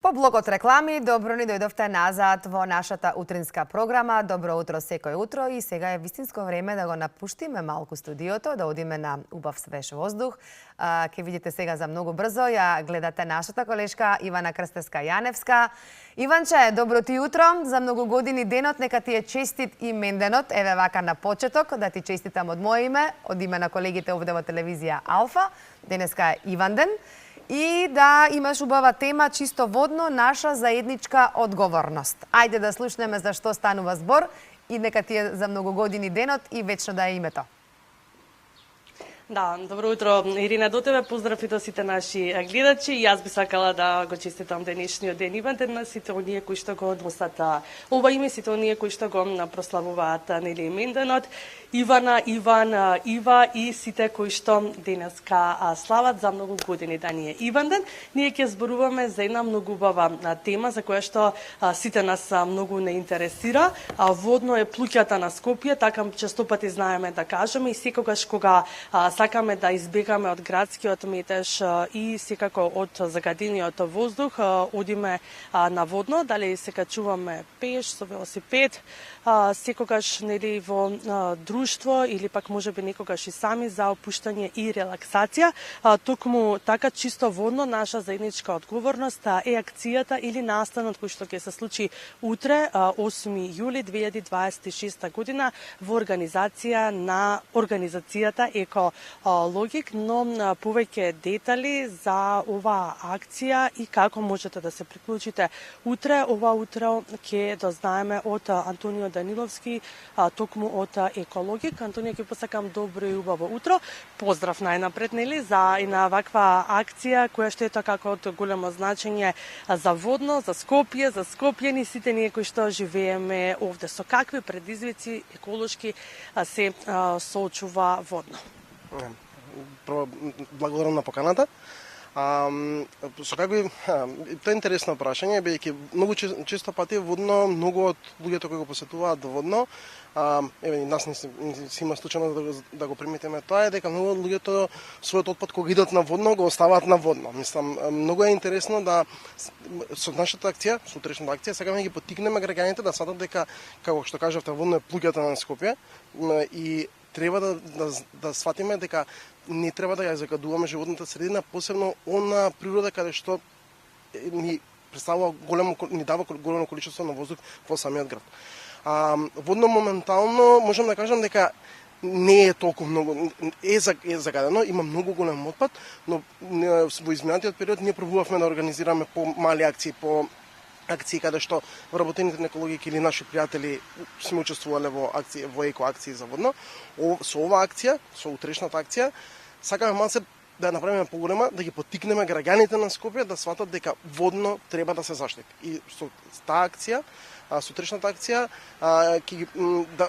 По блокот реклами, добро ни дојдовте назад во нашата утринска програма. Добро утро секој утро и сега е вистинско време да го напуштиме малку студиото, да одиме на убав свеж воздух. Ке видите сега за многу брзо, ја гледате нашата колешка Ивана Крстевска-Јаневска. Иванче, добро ти утро, за многу години денот, нека ти е честит именденот. Еве вака на почеток, да ти честитам од моје име, од име на колегите овде во телевизија Алфа. Денеска е Иванден. И да имаш убава тема, чисто водно, наша заедничка одговорност. Ајде да слушнеме за што станува збор и нека ти е за многу години денот и вечно да е името. Да, добро утро, Ирина, до тебе поздрав и до сите наши гледачи. Јас би сакала да го честитам денешниот ден Иванден на сите оние кои што го носат ова име, сите оние кои што го прославуваат нели именденот. Ивана, Иван, Ива и сите кои што денеска слават за многу години да ни е Иванден. Ние ќе зборуваме за една многу убава тема за која што сите нас многу не интересира. Водно е плуќата на Скопје, така често пати знаеме да кажеме и секогаш кога сакаме да избегаме од градскиот метеж и секако од загадениот воздух, одиме на водно, дали се качуваме пеш со велосипед, секогаш нели во друштво или пак можеби некогаш и сами за опуштање и релаксација. Токму така чисто водно наша заедничка одговорност е акцијата или настанот кој што ќе се случи утре, 8 јули 2026 година во организација на организацијата Екологик, но повеќе детали за оваа акција и како можете да се приклучите утре. Ова утро ќе дознаеме од Антонио Даниловски, токму од Екологик. Антонио, ќе посакам добро и убаво утро. Поздрав најнапред, нели, за една ваква акција која што е како од големо значење за водно, за Скопје, за скопјани, сите ние кои што живееме овде. Со какви предизвици еколошки се соочува водно? Прво, благодарам на поканата. Со какви тоа е интересно прашање, бидејќи многу често пати водно, многу од луѓето кои го посетуваат водно, еве нас не си има случајно да го приметиме тоа, е дека многу од луѓето својот отпад кога идат на водно го оставаат на водно. Мислам, многу е интересно да со нашата акција, со утрешната акција, сакаме да ги поттикнеме граѓаните да сватат дека, како што кажавте, водно е плуќата на Скопје и треба да сватиме дека не треба да ја загадуваме животната средина, посебно она природа каде што ни представува ни дава големо количество на воздух во самиот град. Водно моментално можам да кажам дека не е толку многу, е загадено, има многу голем отпад, но во изминатиот период ние пробувавме да организираме по-мали акции, акции каде што вработените на екологик или наши пријатели сме учествувале во еко-акции за водно. Со оваа акција, со утрешната акција, сакаме малце да ја направиме поголема, да ги поттикнеме граѓаните на Скопје да сватат дека водно треба да се заштити. И со таа акција, со утрешната акција,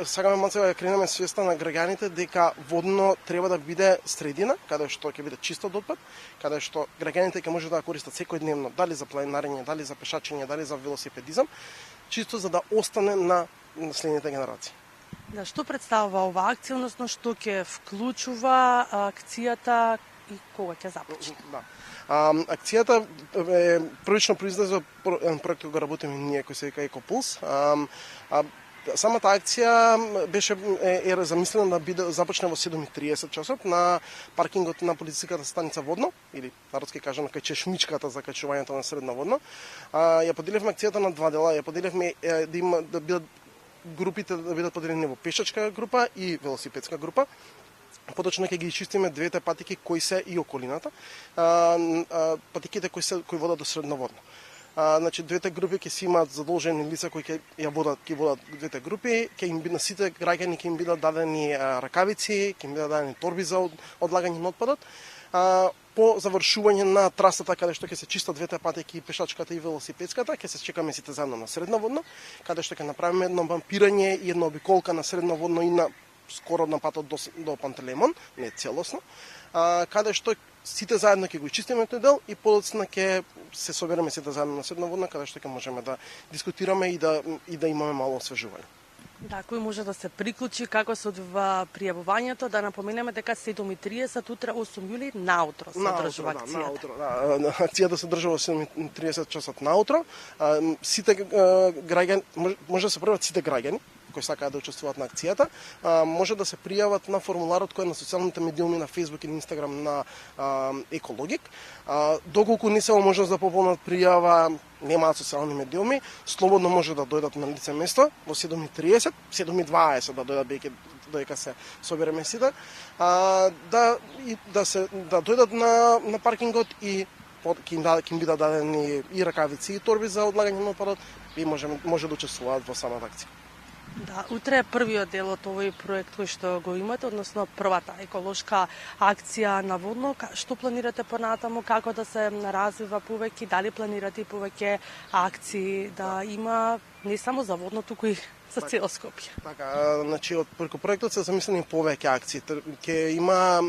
сакаме малце да кренеме свеста на граѓаните дека водно треба да биде средина, каде што ќе биде чисто од отпад, каде што граѓаните ќе може да ја користат секојдневно, дали за планинарење, дали за пешачење, дали за велосипедизам, чисто за да остане на следните генерации. Да, што представува оваа акција, односно што ќе вклучува акцијата и кога ќе започне? Да. Акцијата е првично произлезе од проект кој го работиме ние, кој се вика Екопулс. Самата акција беше замислена да биде започне во 7:30 часот на паркингот на полициската станица Водно, или народски кажано кај чешмичката за качувањето на средно Водно. Ја поделивме акцијата на два дела. Ја поделивме да бидат групите да бидат поделени во пешачка група и велосипедска група. Поточно ќе ги изчистиме двете патики кои се и околината, патиките кои водат до средноводно. Значи двете групи ќе си имаат задолжени лица кои ќе водат двете групи, ќе им на сите граѓани ќе им бидат дадени ракавици, ќе им бидат дадени торби за одлагање на отпадот. По завршување на трасата каде што ќе се чистат двете патеки, пешачката и велосипедската, ќе се чекаме сите заедно на средноводно, каде што ќе направиме едно бампирање и една обиколка на средноводно и на скоро на патот до Пантелеймон, не целосно, каде што сите заедно ќе го изчистиме тој дел и подоцна ќе се собереме сите заедно на средноводно, каде што ќе можеме да дискутираме и да имаме мало освежување. Да, кој може да се приклучи, како се одвива пријавувањето, да напоменеме дека 7:30 утре 8 јули наутро се одржува акцијата. Наутро, да. Акцијата се одржува 7:30 часот наутро. Сите граѓани може да се пријават сите граѓани кои сакаат да учествуваат на акцијата, може да се пријават на формуларот кој е на социјалните медиуми на Facebook и на Instagram на Екологик. Доколку не се можност да пополнат пријава, немаат социјални медиуми, слободно може да дојдат на лице место во 7:30, 7:20 да дојдат бидејќи додека се собереме сите, да дојдат на паркингот и ќе им бидат дадени и ракавици и торби за одлагање на отпадот и може да учествуваат во самата акција. Да, утре е првиот дел од овој проект кој што го имате, односно првата еколошка акција на водно. Што планирате понатаму, како да се развива повеќе, дали планирате и повеќе акции да има не само за водно, туку и за цел Скопје? Така, значи од преку проектот се замислени повеќе акции. Ќе има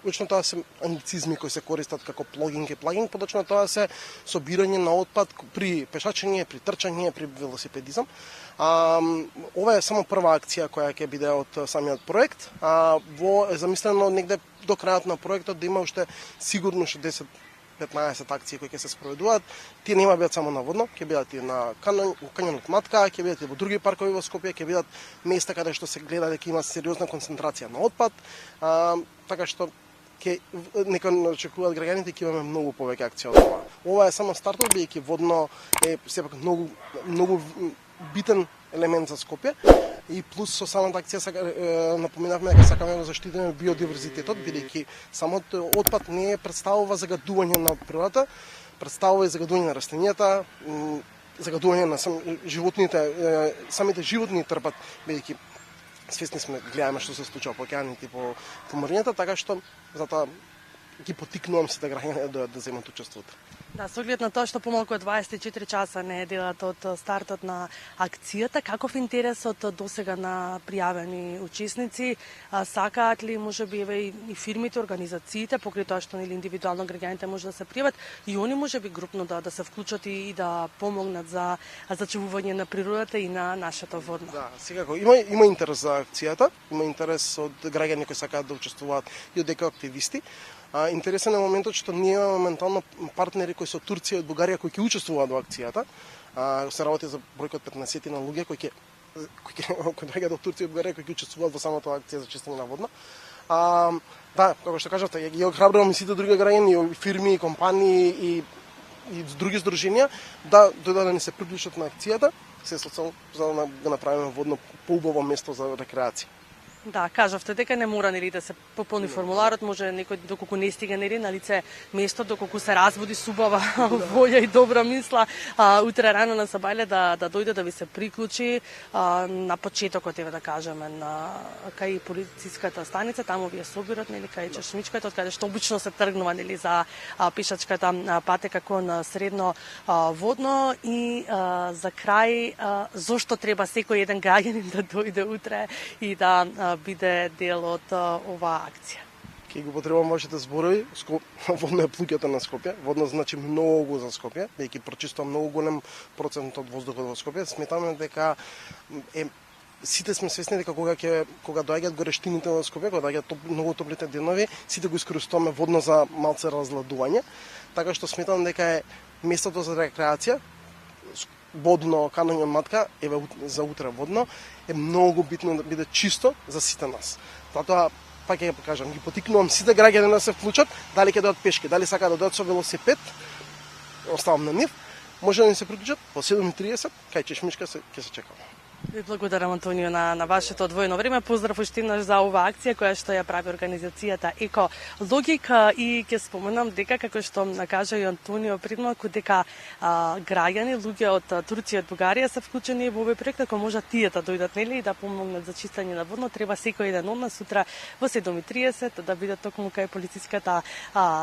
обично тоа се англицизми кои се користат како плогинг и плагинг, подочно тоа се собирање на отпад при пешачење, при трчање, при велосипедизам. Ова е само прва акција која ќе биде од самиот проект. Е замислено негде до крајот на проектот да има уште сигурно 10-15 акции кои ќе се спроведуваат. Тие нема бидат само на водно, ќе бидат и на Кањонот Матка, ќе бидат и во други паркови во Скопје, ќе бидат места каде што се гледа дека има сериозна концентрација на отпад. Така што нека очекуваат граѓаните ќе имаме многу повеќе акции од ова. Ова е само стартот, бидејќи водно е сепак многу битен елемент за Скопје и плюс со самата акција напоменавме дека сакаме да заштитиме биодиверзитетот, бидејќи самото отпад не представува загадување на природата, представува и загадување на растенијата, загадување на животните, самите животни трпат, бидејќи свесни сме, гледаме што се случува по океаните и по морњата, така што затоа ги потикнувам сите граѓани да земат учество. Да, со оглед на тоа што помалку од 24 часа не е делат од стартот на акцијата, каков интересот досега на пријавени учесници? Сакаат ли можеби и фирмите, организациите, покрај тоа што нели индивидуално граѓаните може да се пријават и они можеби групно да се вклучат и да помогнат за зачувување на природата и на нашето водно? Да, секако има интерес за акцијата, има интерес од граѓани кои сакаат да учествуваат и од екоактивисти. Интересен е моментот што ние имаме моментално партнери кои се од Турција и од Бугарија кои ќе учествуваат во акцијата. Се работи за бројка од 15 на луѓе кои доаѓаат од Турција и Бугарија кои ќе учествуваат во самата акција за чистење на водно. Да, како што кажавте, ги охрабрувам и сите други граѓани, фирми, компании и други здруженија да дојдат да ни се приклучат на акцијата, се со цел за да го направиме водно поубаво место за рекреација. Да, кажавте дека не мора нели да се пополни формуларот, може некој доколку не стига нели на лице место, доколку се разбуди с убава волја и добра мисла, утре рано на Сабајле да дојде да ви се приклучи на почетокот, да кажеме, кај полициската станица, таму ви е собират, нели, кај чешмичката, од каде што обично се тргнува нели за пешачката патека кон средно водно и за крај зошто треба секој еден граѓанин да дојде утре и да биде дел од оваа акција? Ќе го потребувам вашите зборови. Водно е плуќето на Скопје. Водно значи многу за Скопје, бидејќи прочистува многу голем процент од воздухот во Скопје. Сметаме дека сите сме свесни дека кога доаѓаат горештините во Скопје, кога доаѓаат многу топлите денови, сите го искористуваме водно за малце разладување. Така што сметам дека е местото за рекреација, водно Кањон Матка, еве за утре водно, е многу битно да биде чисто за сите нас. Затоа, пак ќе кажам, ги потикнувам сите граѓани да се вклучат, дали ќе дојдат пешки, дали сакаат да дојдат со велосипед, оставам на нив, може да ни се приклучат по 7:30, кај чешмичка ќе се чекаме. Ви благодарам, Антонио, на вашето одвоено време. Поздрав уште еднаш за оваа акција која што ја прави организацијата Екологик и ќе споменам дека, како што кажа и Антонио пред малку, дека граѓани, луѓе од Турција и од Бугарија се вклучени во овој проект, ако можат тие да дојдат нели и да помогнат за чистење на водно, треба секој еден од нас сутра во 7:30 да биде токму кај полициската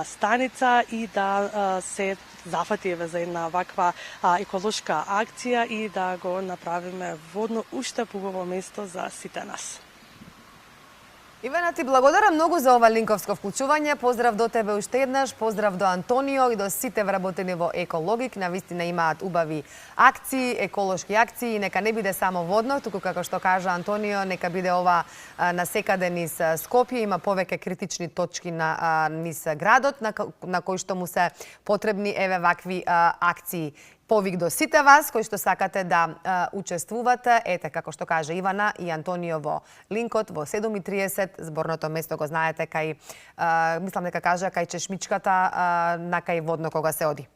станица и да се зафати за една ваква еколошка акција и да го направиме водно уште поубаво место за сите нас. Ивана, ти благодарам многу за ова линковско вклучување. Поздрав до тебе уште еднаш, поздрав до Антонио и до сите вработени во Екологик. Навистина имаат убави акции, еколошки акции и нека не биде само водно, туку како што кажа Антонио, нека биде ова насекаде низ Скопје, има повеќе критични точки низ градот на кои што му се потребни еве вакви акции. Повик до сите вас кои што сакате да учествувате. Ете, како што кажа Ивана и Антонио во линкот во 7:30, зборното место го знаете кај, мислам дека кажа кај чешмичката на кај водно кога се оди.